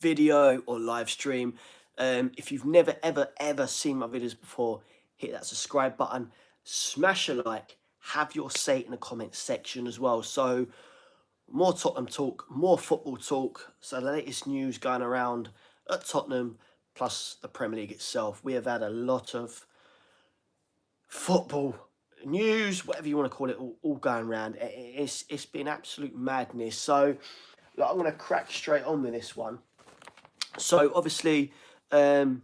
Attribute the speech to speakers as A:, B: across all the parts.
A: video or live stream. If you've never, ever seen my videos before, hit that subscribe button, smash a like, have your say in the comments section as well. So more Tottenham talk, more football talk. So the latest news going around at Tottenham, plus the Premier League itself. We have had a lot of football news, whatever you want to call it, all going around. It's been absolute madness. So like, I'm going to crack straight on with this one. So obviously, the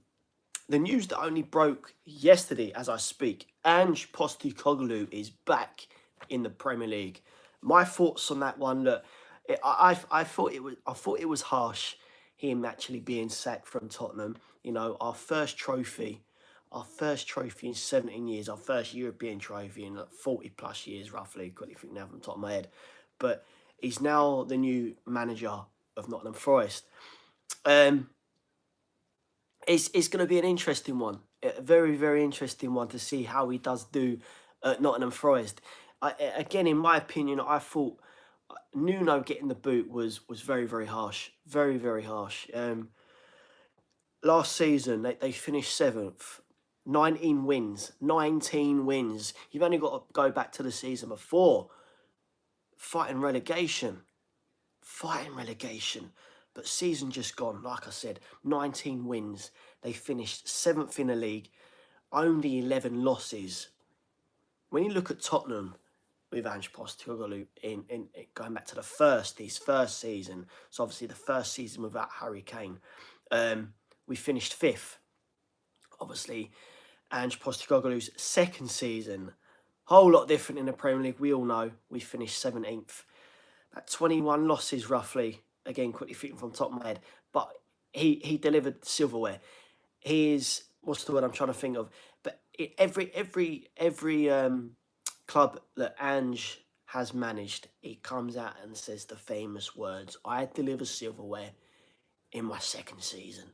A: news that only broke yesterday as I speak, Ange Postecoglou is back in the Premier League. My thoughts on that one, look, I thought it was harsh, him actually being sacked from Tottenham. You know, our first trophy in 17 years, our first European trophy in like 40 plus years, roughly. Quickly think now from the top of my head, but he's now the new manager of Nottingham Forest. It's going to be an interesting one, a very, very interesting one to see how he does do at Nottingham Forest. Again, in my opinion, I thought Nuno getting the boot was very, very harsh, very, very harsh. Last season they finished 7th, 19 wins, 19 wins. You've only got to go back to the season before, fighting relegation. But season just gone, like I said, 19 wins. They finished 7th in the league, only 11 losses. When you look at Tottenham with Ange Postecoglou in going back to his first season, so obviously the first season without Harry Kane, we finished 5th. Obviously, Ange Postecoglou's second season, whole lot different in the Premier League. We all know we finished 17th. About 21 losses roughly. Again, quickly thinking from the top of my head. But he delivered silverware. He is, what's the word I'm trying to think of? But every club that Ange has managed, he comes out and says the famous words, I deliver silverware in my second season.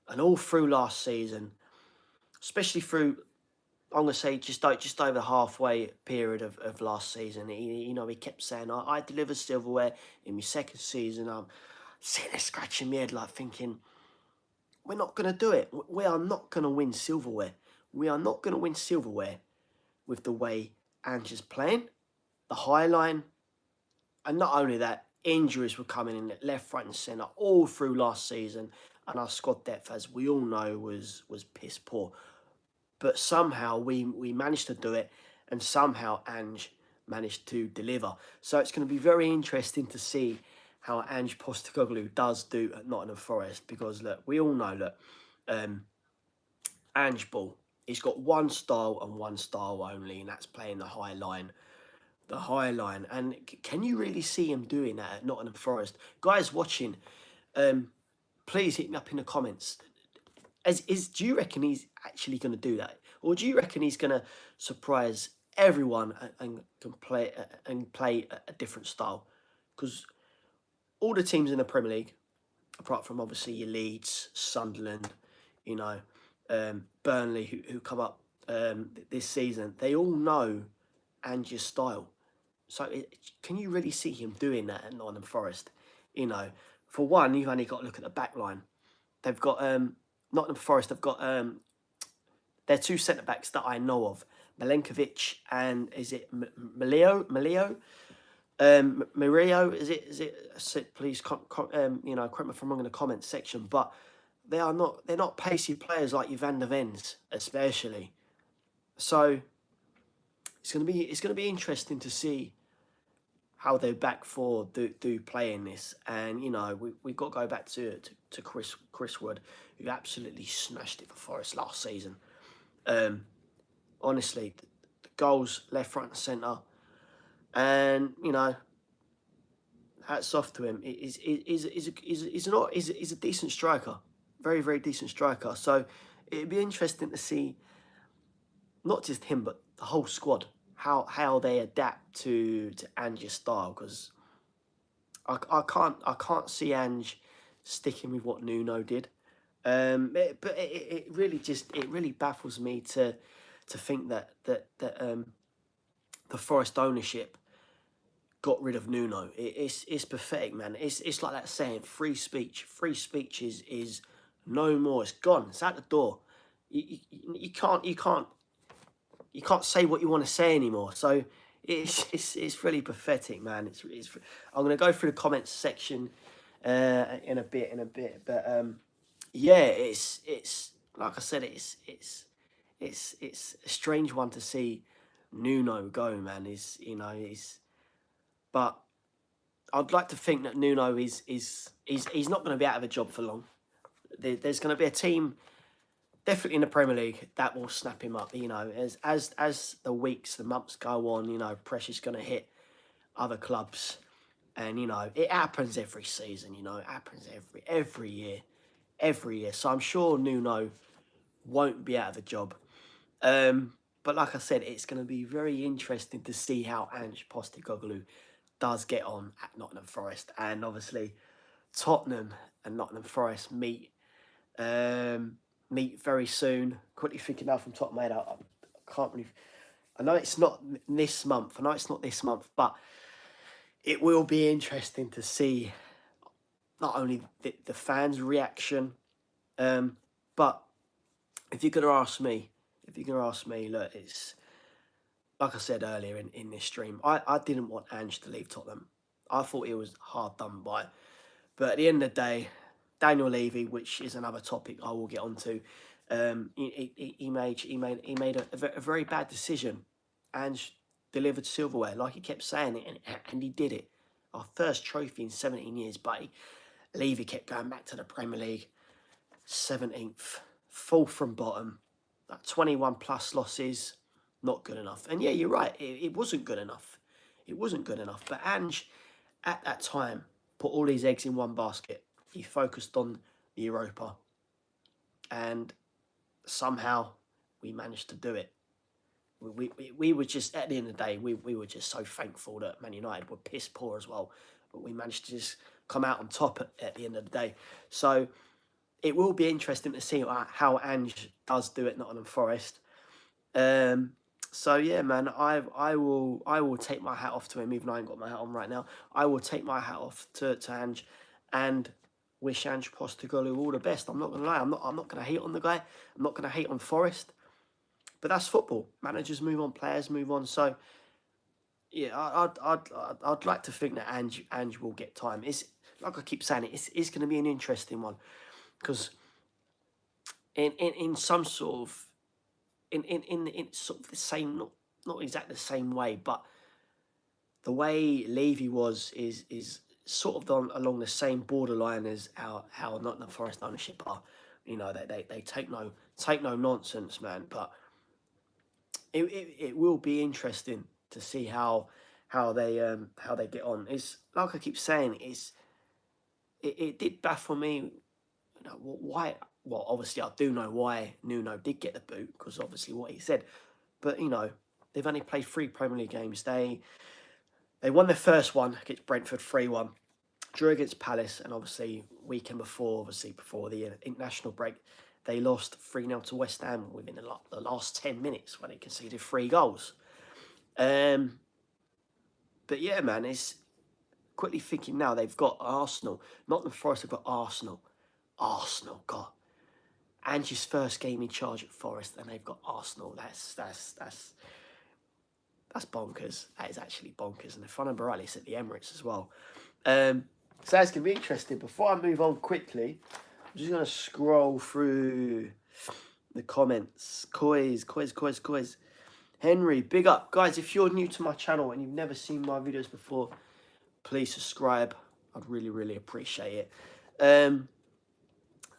A: And all through last season, especially through, I'm going to say just over the halfway period of last season, he kept saying, I deliver silverware in my second season. I'm sitting there scratching my head like thinking, we're not going to do it. We are not going to win silverware. We are not going to win silverware with the way Ange is playing, the high line. And not only that, injuries were coming in left, right and centre all through last season. And our squad depth, as we all know, was piss poor. But somehow we managed to do it, and somehow Ange managed to deliver. So it's going to be very interesting to see how Ange Postecoglou does do at Nottingham Forest, because look, we all know that Ange Ball, he's got one style and one style only, and that's playing the high line. The high line. And can you really see him doing that at Nottingham Forest? Guys watching, please hit me up in the comments. Do you reckon he's actually going to do that, or do you reckon he's going to surprise everyone and play a different style? Because all the teams in the Premier League, apart from obviously your Leeds, Sunderland, Burnley, who come up this season, they all know Ange's style. So can you really see him doing that at Nottingham Forest? For one, you've only got to look at the back line. They've got Nottingham Forest, they've got their two centre-backs that I know of, Milenkovic and, is it Mario, is it? Please, correct me if I'm wrong in the comments section, but they're not pacey players like your Van der Vens, especially. So it's going to be interesting to see how their back four do play in this. And we've got to go back to Chris Wood, who absolutely smashed it for Forest last season. Honestly, the goals left, right and centre, and hats off to him. He's a decent striker, very, very decent striker. So it'd be interesting to see not just him but the whole squad, how they adapt to Ange's style, because I can't see Ange sticking with what Nuno did. But it really baffles me to think that the Forest ownership got rid of Nuno. It's pathetic, man. It's like that saying, free speech. Free speech is no more. It's gone. It's out the door. You can't say what you want to say anymore. So it's really pathetic, man. I'm gonna go through the comments section in a bit. But yeah, it's like I said, it's a strange one to see Nuno go, man. But I'd like to think that Nuno he's not going to be out of a job for long. There's going to be a team definitely in the Premier League that will snap him up. As the weeks, the months go on, pressure's going to hit other clubs, and it happens every season. It happens every year. So I'm sure Nuno won't be out of a job. But like I said, it's going to be very interesting to see how Ange Postecoglou does get on at Nottingham Forest, and obviously Tottenham and Nottingham Forest meet very soon. Quickly thinking now from top of my head, I can't really. I know it's not this month. But it will be interesting to see not only the fans' reaction, but if you're going to ask me, look, it's like I said earlier in this stream, I didn't want Ange to leave Tottenham. I thought he was hard done by. But at the end of the day, Daniel Levy, which is another topic I will get onto, he made a very bad decision. Ange delivered silverware, like he kept saying it, and he did it. Our first trophy in 17 years, but Levy kept going back to the Premier League. 17th, fourth from bottom, 21 plus losses, not good enough. And yeah, you're right, it wasn't good enough. But Ange, at that time, put all his eggs in one basket. He focused on the Europa. And somehow we managed to do it. We were just, at the end of the day, we were just so thankful that Man United were piss poor as well. But we managed to just come out on top at the end of the day. So it will be interesting to see how Ange does do at Nottingham Forest. So yeah, man, I will take my hat off to him, even though I ain't got my hat on right now. I will take my hat off to Ange and wish Ange Postecoglou all the best. I'm not gonna lie, I'm not gonna hate on the guy. I'm not gonna hate on Forest. But that's football. Managers move on, players move on. So yeah, I'd like to think that Ange will get time. It's like I keep saying, it's going to be an interesting one, because in some sort of in sort of the same, not exactly the same way, but the way Levy is sort of along the same borderline as how Nottingham Forest ownership are. They take no nonsense, man. But it will be interesting to see how they get on. It's like I keep saying, it did baffle me. Why? Well, obviously I do know why Nuno did get the boot, because obviously what he said. But they've only played 3 Premier League games. They won their first one against Brentford 3-1, drew against Palace, and obviously weekend before the international break, they lost 3-0 to West Ham within the last 10 minutes when they conceded 3 goals. But yeah, man, it's quickly thinking now, they've got Arsenal. Nottingham Forest have got Arsenal. God. Ange's first game in charge at Forest, and they've got Arsenal. That's bonkers. That is actually bonkers. And the front of Morales at the Emirates as well. So that's going to be interesting. Before I move on quickly, I'm just going to scroll through the comments. COYS. Henry, big up. Guys, if you're new to my channel and you've never seen my videos before, please subscribe. I'd really, really appreciate it.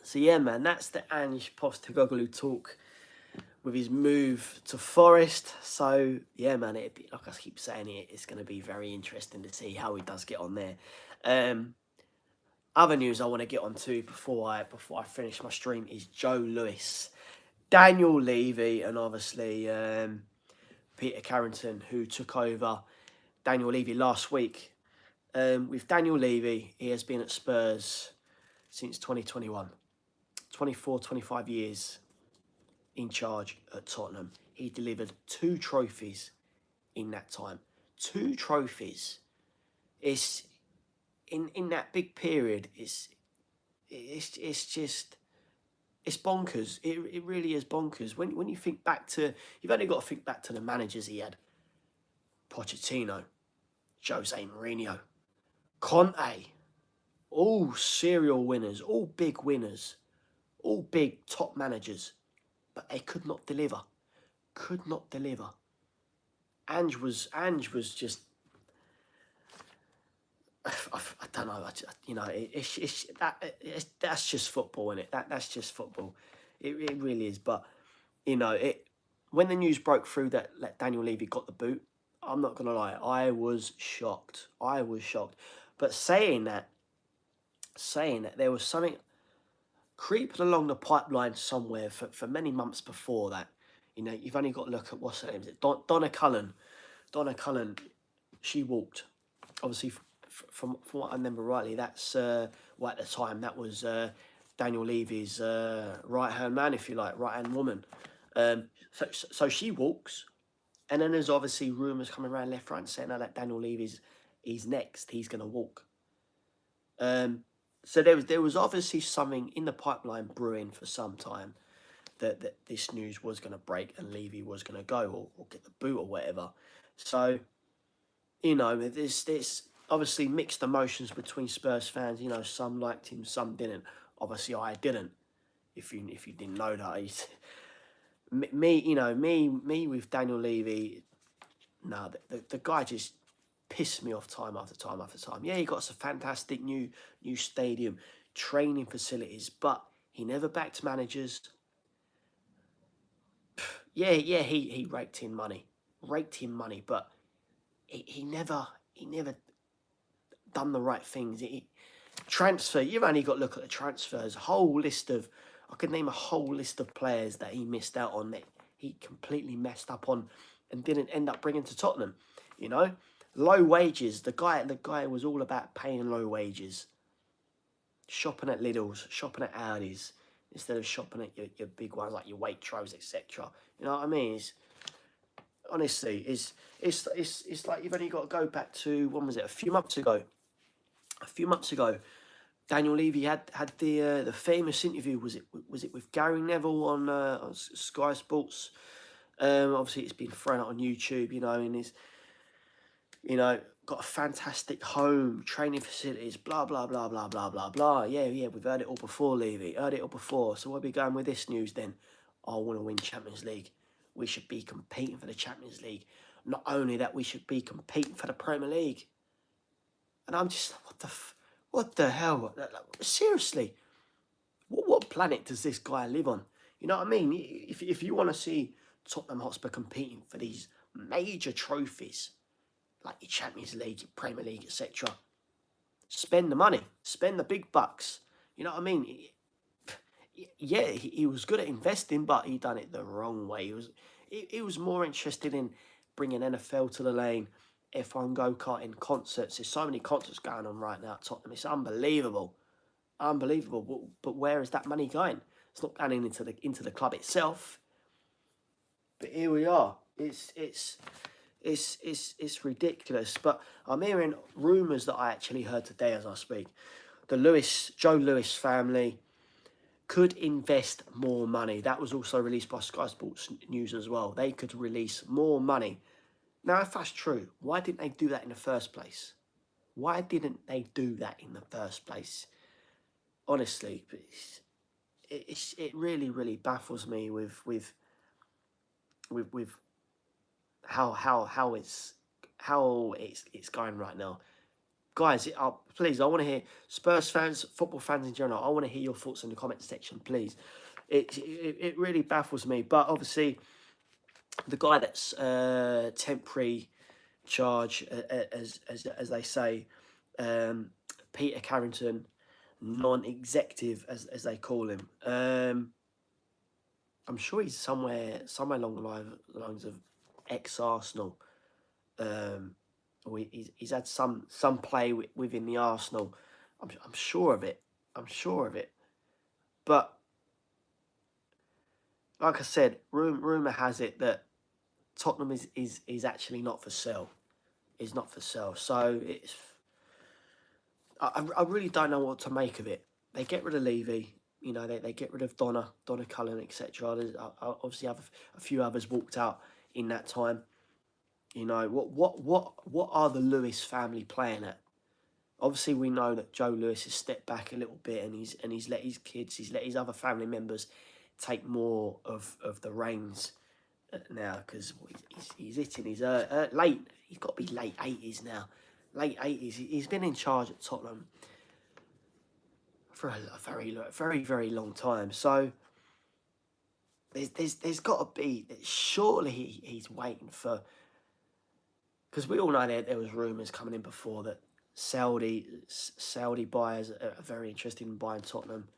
A: So yeah, man, that's the Ange Postecoglou talk with his move to Forest. So yeah, man, like I keep saying, it's going to be very interesting to see how he does get on there. Other news I want to get on to before I finish my stream is Joe Lewis, Daniel Levy, and obviously Peter Carrington, who took over Daniel Levy last week. With Daniel Levy, he has been at Spurs since 2021. 24, 25 years in charge at Tottenham. He delivered 2 trophies in that time. 2 trophies. It's in that big period. It's just it's bonkers. It really is bonkers. When you think back to, you've only got to think back to the managers he had: Pochettino, Jose Mourinho, Conte, all serial winners, all big winners, all big top managers, but they could not deliver. Could not deliver. Ange was just, I don't know. You know, that's just football, isn't it? That's just football. It really is. But you know, when the news broke through that Daniel Levy got the boot, I'm not gonna lie, I was shocked. I was shocked. But saying that there was something creeping along the pipeline somewhere for many months before that. You know, you've only got to look at what's her name. Is it Donna Cullen? Donna Cullen, she walked. Obviously, from what I remember rightly, that's well, at the time that was Daniel Levy's right hand man, if you like, right hand woman. So she walks, and then there's obviously rumours coming around left, right, and centre that Daniel Levy's he's next. He's going to walk. So there was obviously something in the pipeline brewing for some time that this news was going to break and Levy was going to go or get the boot or whatever. So, you know, there's obviously mixed emotions between Spurs fans. You know, some liked him, some didn't. Obviously, I didn't. If you didn't know that, me with Daniel Levy. No, the guy just pissed me off time after time after time. Yeah, he got us a fantastic new stadium, training facilities, but he never backed managers. Yeah, he raked in money, but he never done the right things. You've only got to look at the transfers. I could name a whole list of players that he missed out on, that he completely messed up on and didn't end up bringing to Tottenham. You know, low wages. The guy was all about paying low wages, shopping at Lidl's, shopping at Aldi's, instead of shopping at your big ones like your Waitrose, etc. You know what I mean? Honestly, it's like you've only got to go back to, when was it? A few months ago, Daniel Levy had the famous interview. Was it with Gary Neville on Sky Sports? Obviously, it's been thrown out on YouTube. You know, and he's, you know, got a fantastic home, training facilities, blah blah blah blah blah blah blah. Yeah, we've heard it all before, Levy. Heard it all before. So where are we going with this news then? I want to win Champions League. We should be competing for the Champions League. Not only that, we should be competing for the Premier League. And I'm just, what the hell? Seriously, what planet does this guy live on? You know what I mean? If you want to see Tottenham Hotspur competing for these major trophies, like your Champions League, your Premier League, etc., spend the money, spend the big bucks. You know what I mean? Yeah, he was good at investing, but he done it the wrong way. He was more interested in bringing NFL to the lane, F1 go-karting, concerts. There's so many concerts going on right now at Tottenham. It's unbelievable. Unbelievable. But where is that money going? It's not going into the club itself. But here we are. It's ridiculous. But I'm hearing rumours that I actually heard today as I speak. The Joe Lewis family could invest more money. That was also released by Sky Sports News as well. They could release more money. Now, if that's true, why didn't they do that in the first place? Why didn't they do that in the first place? Honestly, it really, really baffles me with how it's going right now. Guys, please, I want to hear, Spurs fans, football fans in general, I want to hear your thoughts in the comment section, please. It really baffles me. But obviously, the guy that's temporary charge, as they say, Peter Carrington, non-executive as they call him. I'm sure he's somewhere along the lines of ex-Arsenal. Or he's had some play within the Arsenal. I'm sure of it. But like I said, rumor has it that Tottenham is actually not for sale. Is not for sale. So I really don't know what to make of it. They get rid of Levy, you know, they get rid of Donna Cullen, etc. There's obviously a few others walked out in that time. You know, what are the Lewis family playing at? Obviously, we know that Joe Lewis has stepped back a little bit, and he's let his kids, he's let his other family members take more of the reins now, because he's hitting his late. He's got to be late 80s now, late 80s. He's been in charge at Tottenham for a very long time. So there's got to be, surely he's waiting for, because we all know there was rumours coming in before that Saudi buyers are very interested in buying Tottenham.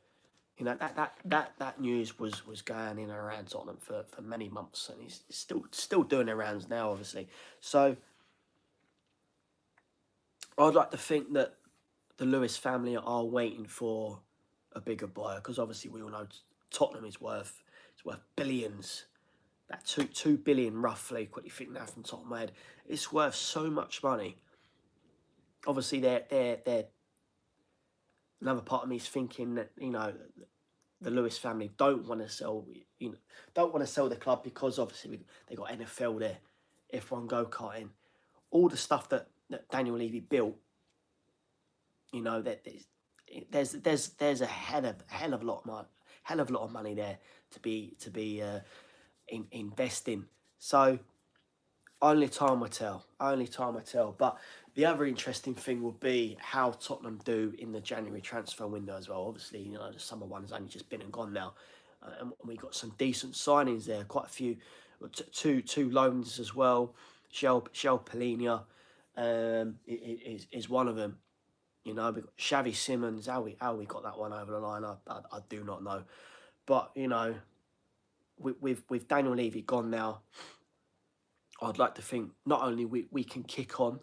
A: You know, that news was going in and around Tottenham for many months, and he's still doing the rounds now, obviously. So I'd like to think that the Lewis family are waiting for a bigger buyer, because obviously we all know Tottenham is worth billions. That two billion roughly. Quickly think now from the top of my head, it's worth so much money. Obviously, they're another part of me is thinking that, you know, the Lewis family don't want to sell, you know, don't want to sell the club, because obviously they got NFL there, F1 go-karting, all the stuff that Daniel Levy built. You know, that there's a hell of a lot of money there to be investing. So only time will tell. Only time will tell. But the other interesting thing will be how Tottenham do in the January transfer window as well. Obviously, you know, the summer one's only just been and gone now, and we got some decent signings there. Quite a few, two loans as well. Shell Polina is one of them. You know, we got Xavi Simons. How we got that one over the line, I do not know. But you know, with Daniel Levy gone now, I'd like to think not only we can kick on,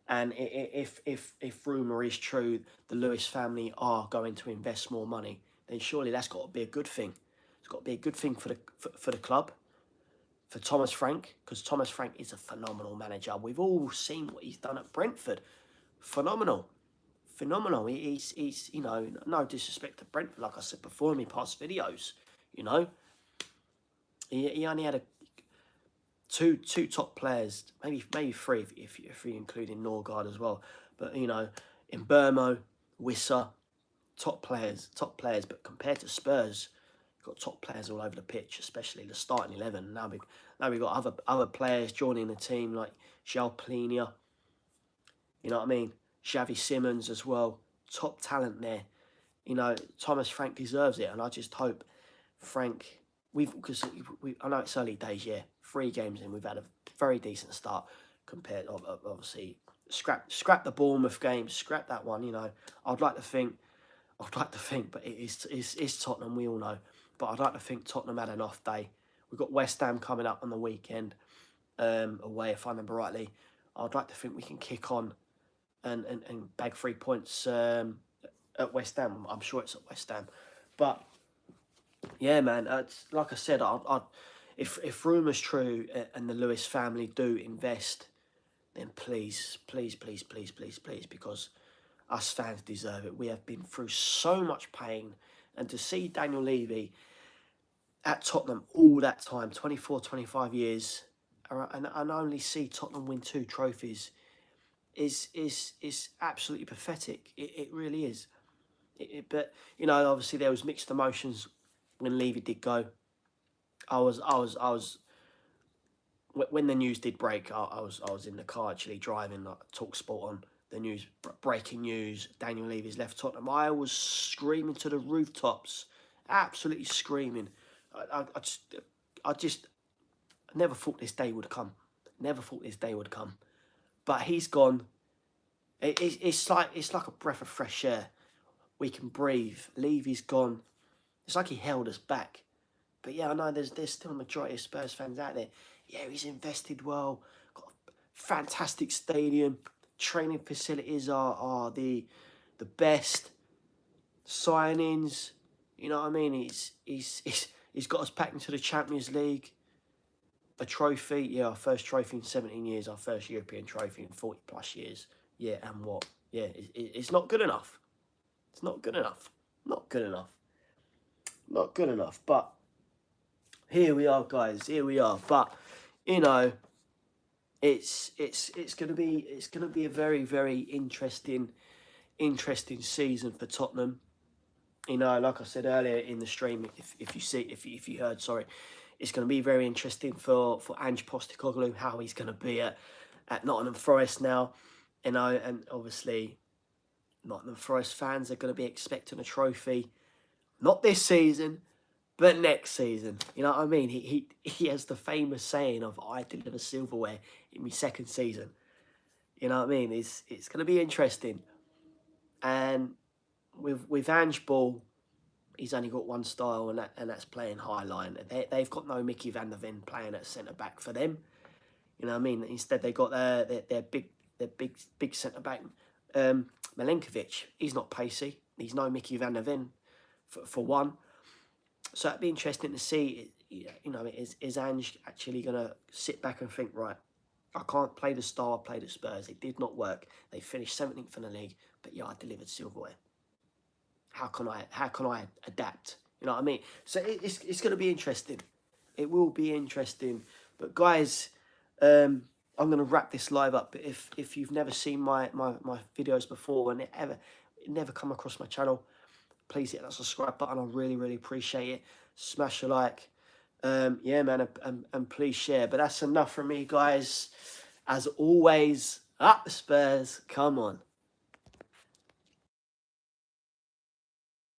A: and if rumour is true, the Lewis family are going to invest more money, then surely that's got to be a good thing. It's got to be a good thing for the club, for Thomas Frank, because Thomas Frank is a phenomenal manager. We've all seen what he's done at Brentford. Phenomenal. He's you know, no disrespect to Brentford, like I said before in my past videos, you know, he only had two top players, maybe three if you include in Norgard as well. But you know, in Burmo, Wissa, top players. But compared to Spurs, you've got top players all over the pitch, especially the starting 11. Now we've got other players joining the team like João Plenia. You know what I mean? Xavi Simons as well. Top talent there. You know, Thomas Frank deserves it, and I just hope Frank. Because I know it's early days, yeah. 3 games in, we've had a very decent start compared. Obviously, scrap the Bournemouth game, scrap that one. You know, I'd like to think, but it's Tottenham. We all know, but I'd like to think Tottenham had an off day. We've got West Ham coming up on the weekend, away if I remember rightly. I'd like to think we can kick on and bag 3 points at West Ham. I'm sure it's at West Ham, but yeah, man. Like I said, if rumours true and the Lewis family do invest, then please, because us fans deserve it. We have been through so much pain, and to see Daniel Levy at Tottenham all that time, 24, 25 years, and only see Tottenham win 2 trophies is absolutely pathetic. It really is. But you know, obviously there was mixed emotions when Levy did go. I was when the news did break. I was in the car actually driving, like Talk Sport on the news, breaking news. Daniel Levy's left Tottenham. I was screaming to the rooftops, absolutely screaming. I just never thought this day would come. But he's gone. It's like a breath of fresh air. We can breathe. Levy's gone. It's like he held us back. But yeah, I know there's still a majority of Spurs fans out there. Yeah, he's invested well. Got a fantastic stadium. Training facilities are the best. Signings, you know what I mean? He's got us back into the Champions League. A trophy, yeah, our first trophy in 17 years. Our first European trophy in 40 plus years. Yeah, and what? yeah, it's not good enough. It's not good enough. Not good enough. Not good enough. But here we are, guys. Here we are. But you know, it's gonna be a very, very interesting season for Tottenham. You know, like I said earlier in the stream, if you heard, sorry, it's going to be very interesting for Ange Postecoglou, how he's going to be at Nottingham Forest now. You know, and obviously Nottingham Forest fans are going to be expecting a trophy, not this season, but next season. You know what I mean? He has the famous saying of "I deliver silverware in my second season." You know what I mean? It's going to be interesting, and with Ange Ball, he's only got one style, and that's playing high line. They've got no Mickey van der Ven playing at centre back for them. You know what I mean? Instead, they got their big centre back, Milenkovic. He's not pacey. He's no Mickey van der Ven for one. So it'd be interesting to see. You know, is Ange actually going to sit back and think, right, I can't play the style I played at Spurs. It did not work. They finished 17th in the league, but yeah, I delivered silverware. How can I adapt? You know what I mean? So it's going to be interesting. It will be interesting. But guys, I'm going to wrap this live up. But if you've never seen my videos before and it never come across my channel, please hit that subscribe button. I really appreciate it. Smash a like. Yeah, man, and please share. But that's enough from me, guys. As always, up the Spurs. Come on.